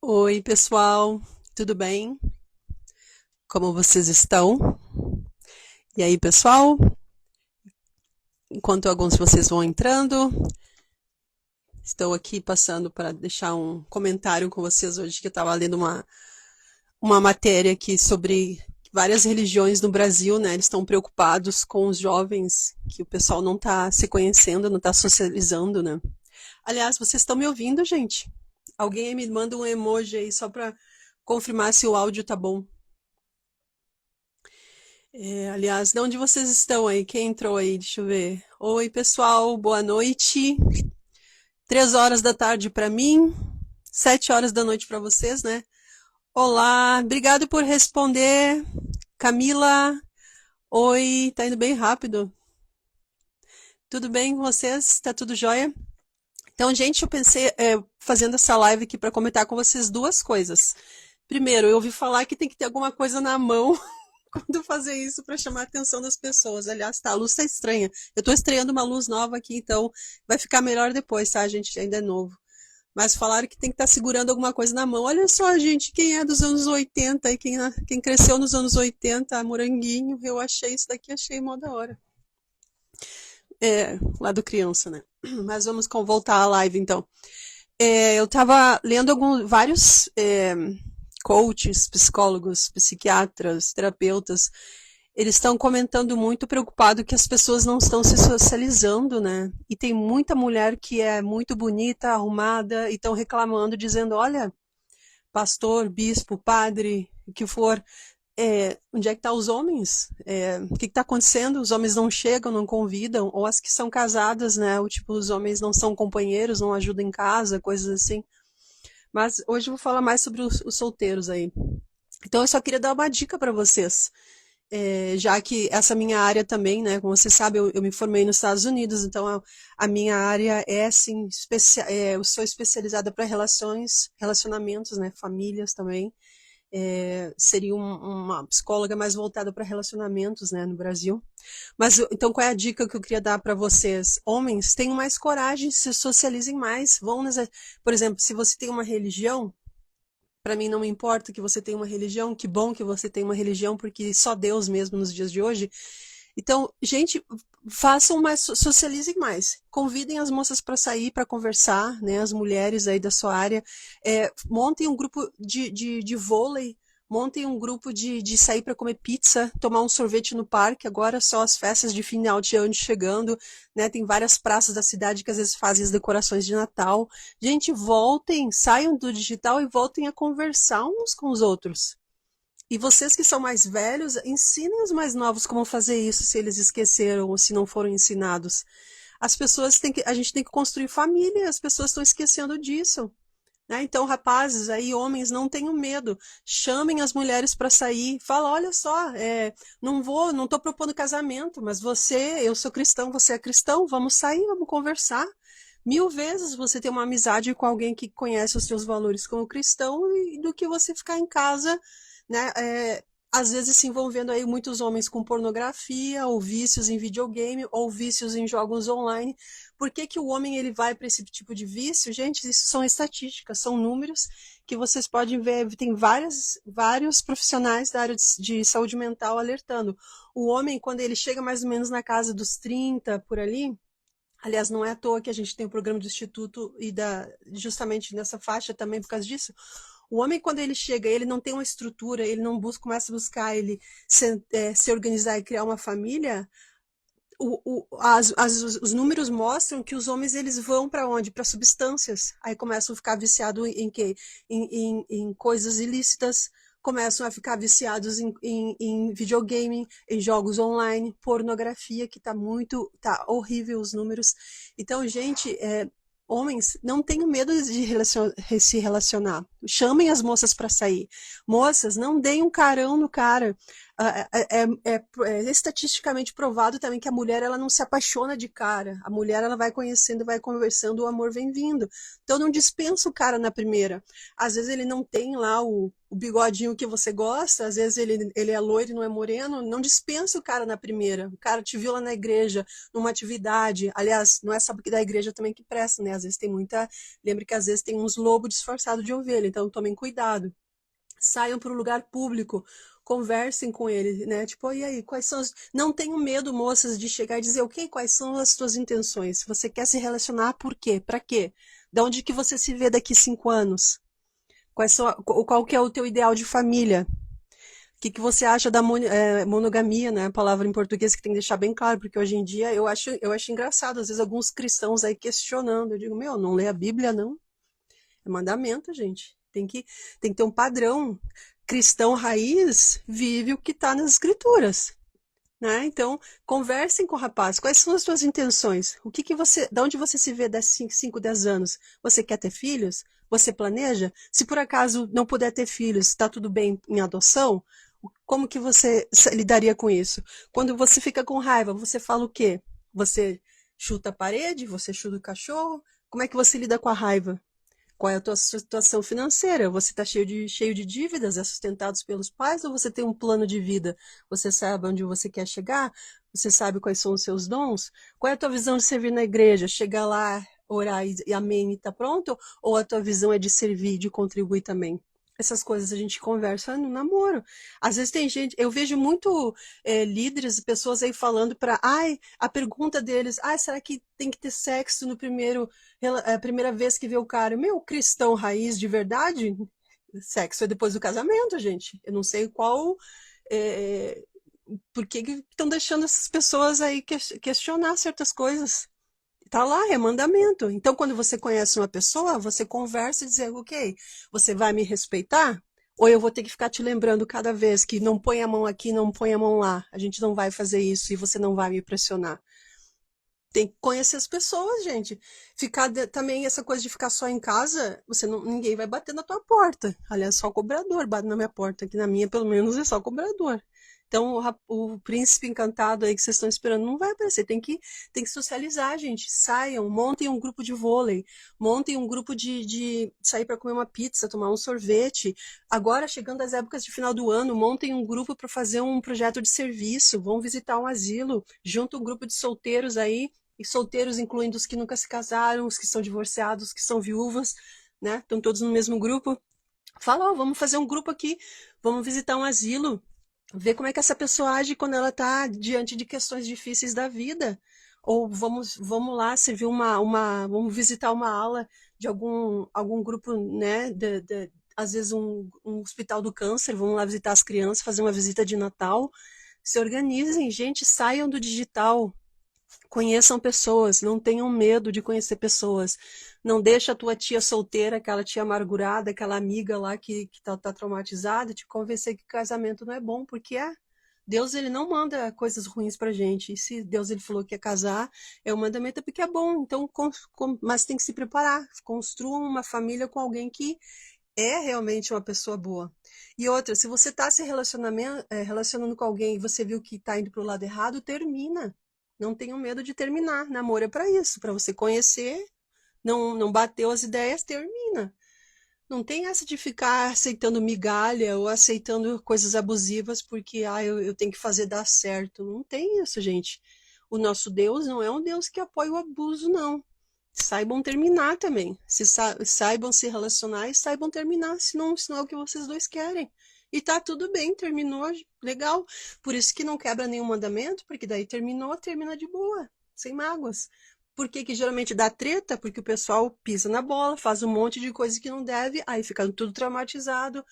Oi, pessoal, tudo bem? Como vocês estão? E aí, pessoal, enquanto alguns de vocês vão entrando, estou aqui passando para deixar um comentário com vocês hoje, que eu estava lendo uma matéria aqui sobre várias religiões no Brasil, né? Eles estão preocupados com os jovens, que o pessoal não está se conhecendo, não está socializando, né? Aliás, vocês estão me ouvindo, gente? Alguém aí me manda um emoji aí só para confirmar se o áudio tá bom. Aliás, de onde vocês estão aí? Quem entrou aí? Deixa eu ver. Oi, pessoal, boa noite. 3 horas da tarde para mim, 7 horas da noite para vocês, né? Olá, obrigado por responder. Camila, oi, tá indo bem rápido. Tudo bem com vocês? Tá tudo jóia? Então, gente, eu pensei fazendo essa live aqui para comentar com vocês duas coisas. Primeiro, eu ouvi falar que tem que ter alguma coisa na mão quando fazer isso para chamar a atenção das pessoas. Aliás, tá, a luz tá estranha. Eu tô estreando uma luz nova aqui, então vai ficar melhor depois, tá, gente? Ainda é novo. Mas falaram que tem que estar segurando alguma coisa na mão. Olha só, gente, quem é dos anos 80 e quem cresceu nos anos 80, moranguinho, eu achei isso daqui, achei mó da hora. Lá do criança, né? Mas vamos voltar à live, então. Eu estava lendo vários coaches, psicólogos, psiquiatras, terapeutas, eles estão comentando muito preocupado que as pessoas não estão se socializando, né? E tem muita mulher que é muito bonita, arrumada, e estão reclamando, dizendo, olha, pastor, bispo, padre, o que for, onde é que estão os homens? O que está acontecendo? Os homens não chegam, não convidam, ou as que são casadas, né? O tipo, os homens não são companheiros, não ajudam em casa, coisas assim. Mas hoje eu vou falar mais sobre os solteiros aí. Então eu só queria dar uma dica para vocês. Já que essa minha área também, né, como você sabe, eu me formei nos Estados Unidos, então a minha área é assim, eu sou especializada para relacionamentos, né, famílias também. Seria uma psicóloga mais voltada para relacionamentos, né, no Brasil. Mas então qual é a dica que eu queria dar para vocês? Homens, tenham mais coragem, se socializem mais, por exemplo, se você tem uma religião, para mim não me importa que você tenha uma religião, que bom que você tem uma religião, porque só Deus mesmo nos dias de hoje. Então, gente, façam mais, socializem mais. Convidem as moças para sair, para conversar, né? As mulheres aí da sua área. Montem um grupo de vôlei, montem um grupo de sair para comer pizza, tomar um sorvete no parque. Agora só as festas de final de ano chegando, né? Tem várias praças da cidade que às vezes fazem as decorações de Natal. Gente, voltem, saiam do digital e voltem a conversar uns com os outros. E vocês que são mais velhos, ensinem os mais novos como fazer isso, se eles esqueceram ou se não foram ensinados. A gente tem que construir família, as pessoas estão esquecendo disso. Né? Então, rapazes, aí homens, não tenham medo, chamem as mulheres para sair, fala, olha só, não estou propondo casamento, mas eu sou cristão, você é cristão, vamos sair, vamos conversar. 1000 vezes você ter uma amizade com alguém que conhece os seus valores como cristão do que você ficar em casa, né? Às vezes se envolvendo aí muitos homens com pornografia, ou vícios em videogame, ou vícios em jogos online. Por que que o homem ele vai para esse tipo de vício? Gente, isso são estatísticas, são números que vocês podem ver. Tem vários profissionais da área de saúde mental alertando. O homem, quando ele chega mais ou menos na casa dos 30, por ali, aliás, não é à toa que a gente tem o programa do Instituto justamente nessa faixa também por causa disso. O homem, quando ele chega, ele não tem uma estrutura, ele não começa a buscar ele se organizar e criar uma família. Os números mostram que os homens eles vão para onde? Para substâncias. Aí começam a ficar viciados em quê? Em coisas ilícitas, começam a ficar viciados em videogame, em jogos online, pornografia, que tá horrível os números. Então, gente, homens, não tenham medo de se relacionar. Chamem as moças para sair. Moças, não deem um carão no cara. É estatisticamente provado também que a mulher ela não se apaixona de cara. A mulher ela vai conhecendo, vai conversando, o amor vem vindo. Então não dispensa o cara na primeira. Às vezes ele não tem lá o bigodinho que você gosta, às vezes ele é loiro e não é moreno. Não dispensa o cara na primeira. O cara te viu lá na igreja, numa atividade. Aliás, não é só porque da igreja também que presta, né? Às vezes tem muita. Lembre que às vezes tem uns lobos disfarçados de ovelha, então tomem cuidado. Saiam para o lugar público, conversem com ele, né? Tipo, e aí, quais são as... Não tenham medo, moças, de chegar e dizer, ok, quais são as suas intenções? Se você quer se relacionar, por quê? Para quê? De onde que você se vê daqui 5 anos? Qual que é o teu ideal de família? O que você acha da monogamia, né? A palavra em português que tem que deixar bem claro, porque hoje em dia eu acho engraçado, às vezes alguns cristãos aí questionando. Eu digo, meu, não lê a Bíblia, não? É mandamento, gente. Tem que ter um padrão. Cristão raiz vive o que está nas escrituras, né? Então, conversem com o rapaz. Quais são as suas intenções? Da onde você se vê daqui 5, 10 anos? Você quer ter filhos? Você planeja? Se por acaso não puder ter filhos, está tudo bem em adoção? Como que você lidaria com isso? Quando você fica com raiva, você fala o quê? Você chuta a parede? Você chuta o cachorro? Como é que você lida com a raiva? Qual é a tua situação financeira? Você está cheio de dívidas, é sustentado pelos pais, ou você tem um plano de vida? Você sabe onde você quer chegar? Você sabe quais são os seus dons? Qual é a tua visão de servir na igreja? Chegar lá, orar e amém e tá pronto? Ou a tua visão é de servir, de contribuir também? Essas coisas a gente conversa no namoro. Às vezes tem gente, eu vejo muito líderes, pessoas aí falando a pergunta deles, será que tem que ter sexo no a primeira vez que vê o cara? Meu, cristão raiz de verdade, sexo é depois do casamento, gente. Eu não sei é, por que estão deixando essas pessoas aí questionar certas coisas. Tá lá, é mandamento. Então, quando você conhece uma pessoa, você conversa e diz, ok, você vai me respeitar? Ou eu vou ter que ficar te lembrando cada vez que não põe a mão aqui, não põe a mão lá. A gente não vai fazer isso e você não vai me pressionar. Tem que conhecer as pessoas, gente. Também essa coisa de ficar só em casa, ninguém vai bater na tua porta. Aliás, só o cobrador bate na minha porta. Aqui na minha, pelo menos, é só o cobrador. Então, o príncipe encantado aí que vocês estão esperando não vai aparecer. Tem que socializar, gente. Saiam, montem um grupo de vôlei, montem um grupo de sair para comer uma pizza, tomar um sorvete. Agora, chegando às épocas de final do ano, montem um grupo para fazer um projeto de serviço. Vão visitar um asilo, junta um grupo de solteiros aí, e solteiros incluindo os que nunca se casaram, os que são divorciados, os que são viúvas, né? Estão todos no mesmo grupo. Fala, vamos fazer um grupo aqui, vamos visitar um asilo, ver como é que essa pessoa age quando ela está diante de questões difíceis da vida. Ou vamos lá servir vamos visitar uma aula de algum grupo, né? Às vezes um hospital do câncer, vamos lá visitar as crianças, fazer uma visita de Natal. Se organizem, gente, saiam do digital. Conheçam pessoas, não tenham medo de conhecer pessoas. Não deixa a tua tia solteira, aquela tia amargurada, aquela amiga lá que tá traumatizada, te convencer que casamento não é bom, porque Deus ele não manda coisas ruins pra gente. E se Deus ele falou que é casar, é um mandamento é porque é bom. Então, mas tem que se preparar. Construam uma família com alguém que é realmente uma pessoa boa. E outra, se você está se relacionando com alguém e você viu que está indo para o lado errado, termina. Não tenham medo de terminar. Namoro é para isso, para você conhecer, não bateu as ideias, termina. Não tem essa de ficar aceitando migalha ou aceitando coisas abusivas porque eu tenho que fazer dar certo. Não tem isso, gente. O nosso Deus não é um Deus que apoia o abuso, não. Saibam terminar também. Saibam se relacionar e saibam terminar, se não é o que vocês dois querem. E tá tudo bem, terminou, legal. Por isso que não quebra nenhum mandamento, porque daí termina de boa, sem mágoas. Por que que geralmente dá treta? Porque o pessoal pisa na bola, faz um monte de coisa que não deve, aí fica tudo traumatizado,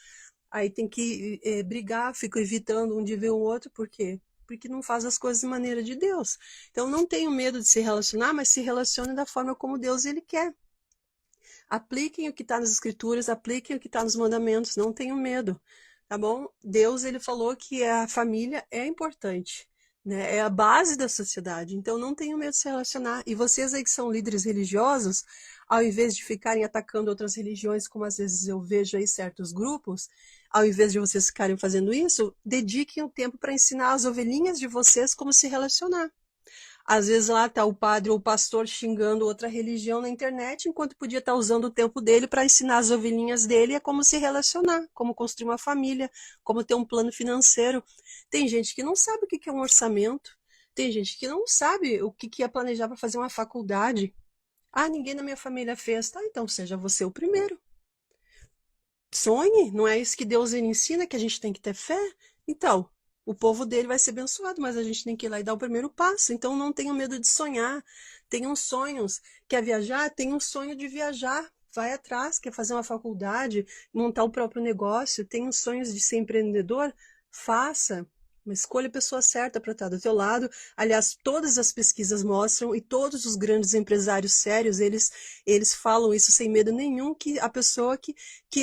aí tem que brigar, fica evitando um de ver o outro, por quê? Porque não faz as coisas de maneira de Deus. Então não tenham medo de se relacionar, mas se relacione da forma como Deus ele quer. Apliquem o que está nas escrituras, apliquem o que está nos mandamentos, não tenham medo, tá bom? Deus ele falou que a família é importante. né? É a base da sociedade. Então não tenham medo de se relacionar. E vocês aí que são líderes religiosos, ao invés de ficarem atacando outras religiões, como às vezes eu vejo aí certos grupos, ao invés de vocês ficarem fazendo isso, dediquem o tempo para ensinar as ovelhinhas de vocês como se relacionar. Às vezes lá está o padre ou o pastor xingando outra religião na internet, enquanto podia estar usando o tempo dele para ensinar as ovelhinhas dele a como se relacionar, como construir uma família, como ter um plano financeiro. Tem gente que não sabe o que é um orçamento, tem gente que não sabe o que é planejar para fazer uma faculdade. Ah, ninguém na minha família fez. Tá, então seja você o primeiro. Sonhe, não é isso que Deus ele ensina, que a gente tem que ter fé? Então, o povo dele vai ser abençoado, mas a gente tem que ir lá e dar o primeiro passo. Então, não tenham medo de sonhar. Tenham sonhos. Quer viajar? Tenha um sonho de viajar. Vai atrás. Quer fazer uma faculdade? Montar o próprio negócio? Tenha sonhos de ser empreendedor? Faça. Mas escolha a pessoa certa para estar do teu lado. Aliás, todas as pesquisas mostram e todos os grandes empresários sérios, eles falam isso sem medo nenhum, que a pessoa que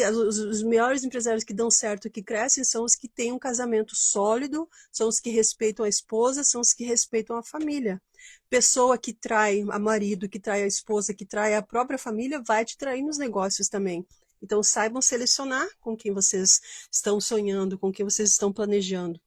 os melhores empresários que dão certo, que crescem, são os que têm um casamento sólido, são os que respeitam a esposa, são os que respeitam a família. Pessoa que trai a marido, que trai a esposa, que trai a própria família, vai te trair nos negócios também. Então saibam selecionar com quem vocês estão sonhando, com quem vocês estão planejando.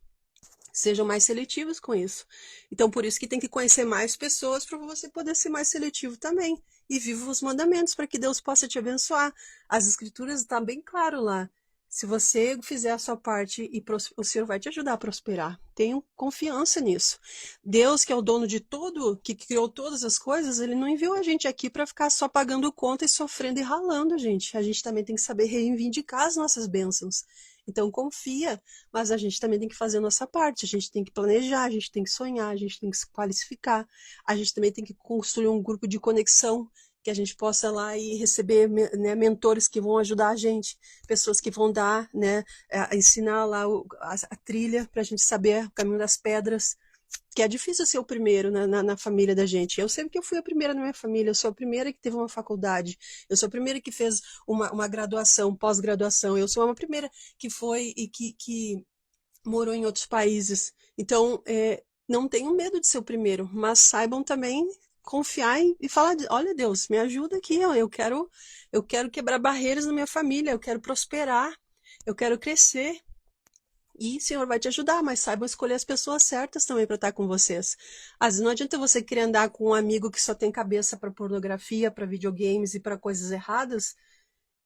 Sejam mais seletivos com isso. Então, por isso que tem que conhecer mais pessoas para você poder ser mais seletivo também. E viva os mandamentos para que Deus possa te abençoar. As escrituras estão bem claro lá. Se você fizer a sua parte, o Senhor vai te ajudar a prosperar. Tenham confiança nisso. Deus, que é o dono de tudo, que criou todas as coisas, ele não enviou a gente aqui para ficar só pagando conta e sofrendo e ralando, gente. A gente também tem que saber reivindicar as nossas bênçãos. Então confia, mas a gente também tem que fazer a nossa parte, a gente tem que planejar, a gente tem que sonhar, a gente tem que se qualificar, a gente também tem que construir um grupo de conexão, que a gente possa lá e receber, né, mentores que vão ajudar a gente, pessoas que vão dar, né, ensinar lá a trilha para a gente saber o caminho das pedras, que é difícil ser o primeiro na família da gente. Eu sei que eu fui a primeira na minha família, eu sou a primeira que teve uma faculdade, eu sou a primeira que fez uma graduação, pós-graduação, eu sou uma primeira que foi e que morou em outros países. Então, não tenham medo de ser o primeiro, mas saibam também confiar e falar, olha Deus, me ajuda aqui, ó, eu quero quebrar barreiras na minha família, eu quero prosperar, eu quero crescer. E o Senhor vai te ajudar, mas saibam escolher as pessoas certas também para estar com vocês. Às vezes não adianta você querer andar com um amigo que só tem cabeça para pornografia, para videogames e para coisas erradas,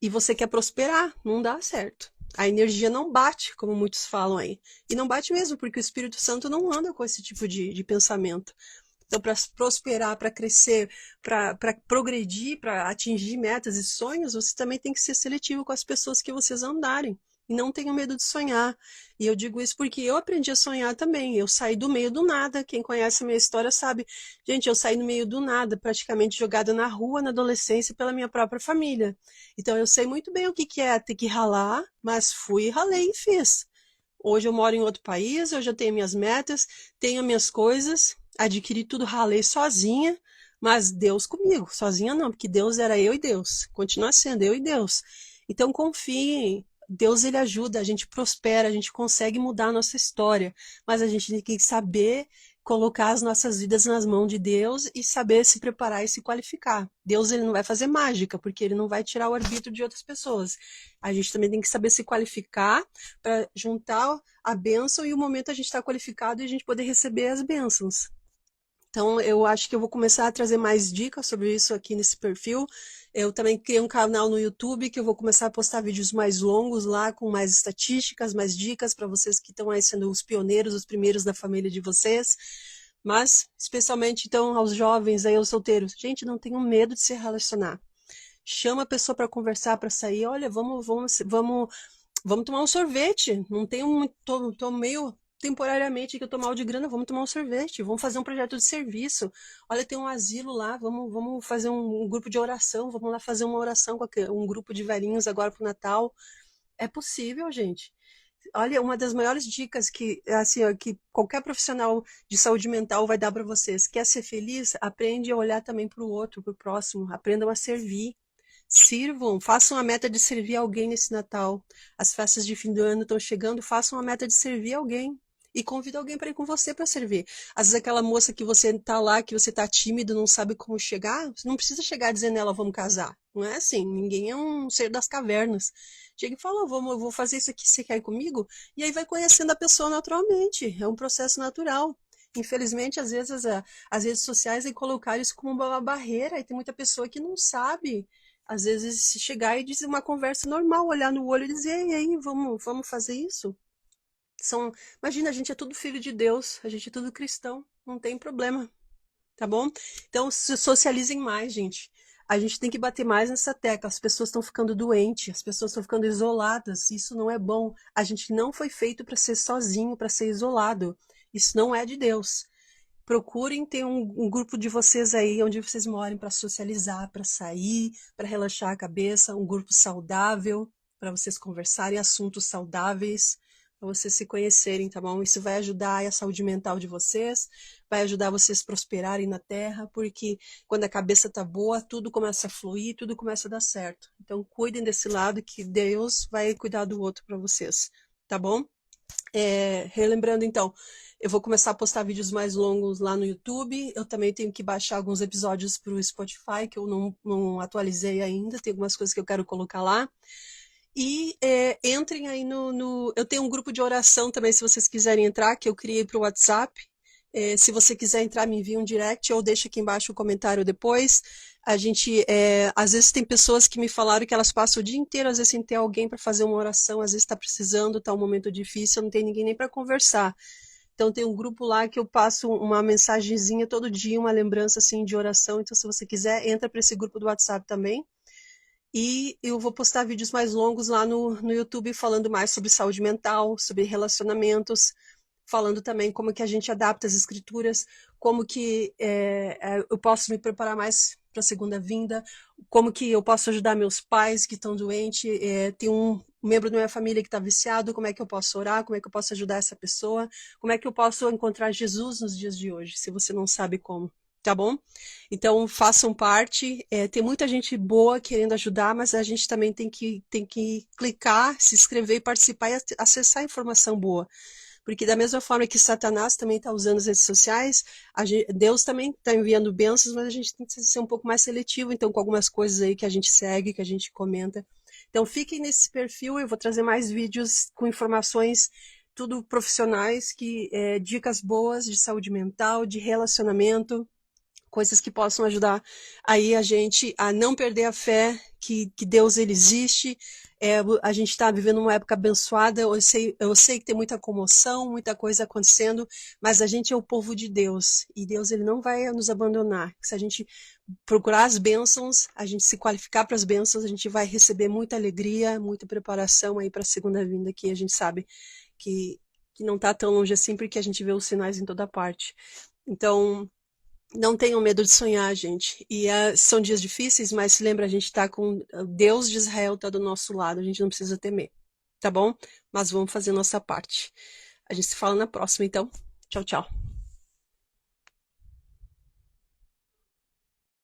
e você quer prosperar, não dá certo. A energia não bate, como muitos falam aí. E não bate mesmo, porque o Espírito Santo não anda com esse tipo de pensamento. Então, para prosperar, para crescer, para progredir, para atingir metas e sonhos, você também tem que ser seletivo com as pessoas que vocês andarem. E não tenham medo de sonhar. E eu digo isso porque eu aprendi a sonhar também. Eu saí do meio do nada. Quem conhece a minha história sabe. Gente, eu saí no meio do nada, praticamente jogada na rua na adolescência pela minha própria família. Então eu sei muito bem o que é ter que ralar, mas fui, ralei e fiz. Hoje eu moro em outro país, hoje eu tenho minhas metas, tenho minhas coisas, adquiri tudo, ralei sozinha, mas Deus comigo. Sozinha não, porque Deus era eu e Deus. Continua sendo eu e Deus. Então confiem. Deus ele ajuda, a gente prospera, a gente consegue mudar a nossa história, mas a gente tem que saber colocar as nossas vidas nas mãos de Deus e saber se preparar e se qualificar. Deus ele não vai fazer mágica, porque ele não vai tirar o arbítrio de outras pessoas. A gente também tem que saber se qualificar para juntar a bênção e o momento a gente está qualificado e a gente poder receber as bênçãos. Então, eu acho que eu vou começar a trazer mais dicas sobre isso aqui nesse perfil. Eu também criei um canal no YouTube que eu vou começar a postar vídeos mais longos lá, com mais estatísticas, mais dicas para vocês que estão aí sendo os pioneiros, os primeiros da família de vocês. Mas, especialmente, então, aos jovens aí, aos solteiros. Gente, não tenham medo de se relacionar. Chama a pessoa para conversar, para sair. Olha, vamos tomar um sorvete. Não tenho, tô meio temporariamente que eu tô mal de grana, vamos tomar um sorvete, vamos fazer um projeto de serviço. Olha, tem um asilo lá, vamos fazer um grupo de oração, vamos lá fazer uma oração com um grupo de velhinhos agora pro Natal. É possível, gente. Olha, uma das maiores dicas que, assim, ó, que qualquer profissional de saúde mental vai dar para vocês. Quer ser feliz? Aprende a olhar também para o outro, para o próximo. Aprendam a servir. Sirvam, façam a meta de servir alguém nesse Natal. As festas de fim do ano estão chegando, façam a meta de servir alguém. e convida alguém para ir com você para servir. Às vezes aquela moça que você tá lá, que você tá tímido, não sabe como chegar, você não precisa chegar dizendo ela, vamos casar. Não é assim, ninguém é um ser das cavernas. Chega e fala, eu vou fazer isso aqui, você quer ir comigo? E aí vai conhecendo a pessoa naturalmente, é um processo natural. Infelizmente, às vezes, as redes sociais aí colocaram isso como uma barreira, e tem muita pessoa que não sabe, às vezes, se chegar e dizer uma conversa normal, olhar no olho e dizer, e aí, vamos fazer isso? Imagina, a gente é tudo filho de Deus, a gente é tudo cristão, não tem problema, tá bom? Então, se socializem mais, gente. A gente tem que bater mais nessa tecla. As pessoas estão ficando doentes, as pessoas estão ficando isoladas. Isso não é bom. A gente não foi feito para ser sozinho, para ser isolado. Isso não é de Deus. Procurem ter um grupo de vocês aí, onde vocês morem, para socializar, para sair, para relaxar a cabeça, um grupo saudável, para vocês conversarem assuntos saudáveis, para vocês se conhecerem, tá bom? Isso vai ajudar a saúde mental de vocês, vai ajudar vocês a prosperarem na Terra, porque quando a cabeça tá boa, tudo começa a fluir, tudo começa a dar certo. Então, cuidem desse lado que Deus vai cuidar do outro para vocês, tá bom? Relembrando então, eu vou começar a postar vídeos mais longos lá no YouTube. Eu também tenho que baixar alguns episódios para o Spotify, que eu não atualizei ainda. Tem algumas coisas que eu quero colocar lá. E entrem aí Eu tenho um grupo de oração também, se vocês quiserem entrar, que eu criei para o WhatsApp. Se você quiser entrar, me envia um direct ou deixa aqui embaixo o comentário depois. Às vezes tem pessoas que me falaram que elas passam o dia inteiro, às vezes sem ter alguém para fazer uma oração, às vezes está precisando, está um momento difícil, não tem ninguém nem para conversar. Então tem um grupo lá que eu passo uma mensagenzinha todo dia, uma lembrança assim de oração. Então se você quiser, entra para esse grupo do WhatsApp também. E eu vou postar vídeos mais longos lá no YouTube falando mais sobre saúde mental, sobre relacionamentos, falando também como que a gente adapta as escrituras, como que eu posso me preparar mais para a segunda vinda, como que eu posso ajudar meus pais que estão doentes, tem um membro da minha família que está viciado, como é que eu posso orar, como é que eu posso ajudar essa pessoa, como é que eu posso encontrar Jesus nos dias de hoje, se você não sabe como. Tá bom? Então, façam parte. Tem muita gente boa querendo ajudar, mas a gente também tem que clicar, se inscrever, participar e acessar a informação boa. Porque da mesma forma que Satanás também está usando as redes sociais, Deus também está enviando bênçãos, mas a gente tem que ser um pouco mais seletivo, então, com algumas coisas aí que a gente segue, que a gente comenta. Então, fiquem nesse perfil, eu vou trazer mais vídeos com informações tudo profissionais, dicas boas de saúde mental, de relacionamento, coisas que possam ajudar aí a gente a não perder a fé que Deus ele existe. A gente está vivendo uma época abençoada, eu sei que tem muita comoção, muita coisa acontecendo, mas a gente é o povo de Deus, e Deus ele não vai nos abandonar. Se a gente procurar as bênçãos, a gente se qualificar para as bênçãos, a gente vai receber muita alegria, muita preparação aí para a segunda vinda, que a gente sabe que não está tão longe assim, porque a gente vê os sinais em toda parte. Então, não tenham medo de sonhar, gente. São dias difíceis, mas se lembra, a gente está com Deus de Israel está do nosso lado, a gente não precisa temer, tá bom? Mas vamos fazer a nossa parte. A gente se fala na próxima, então. Tchau, tchau.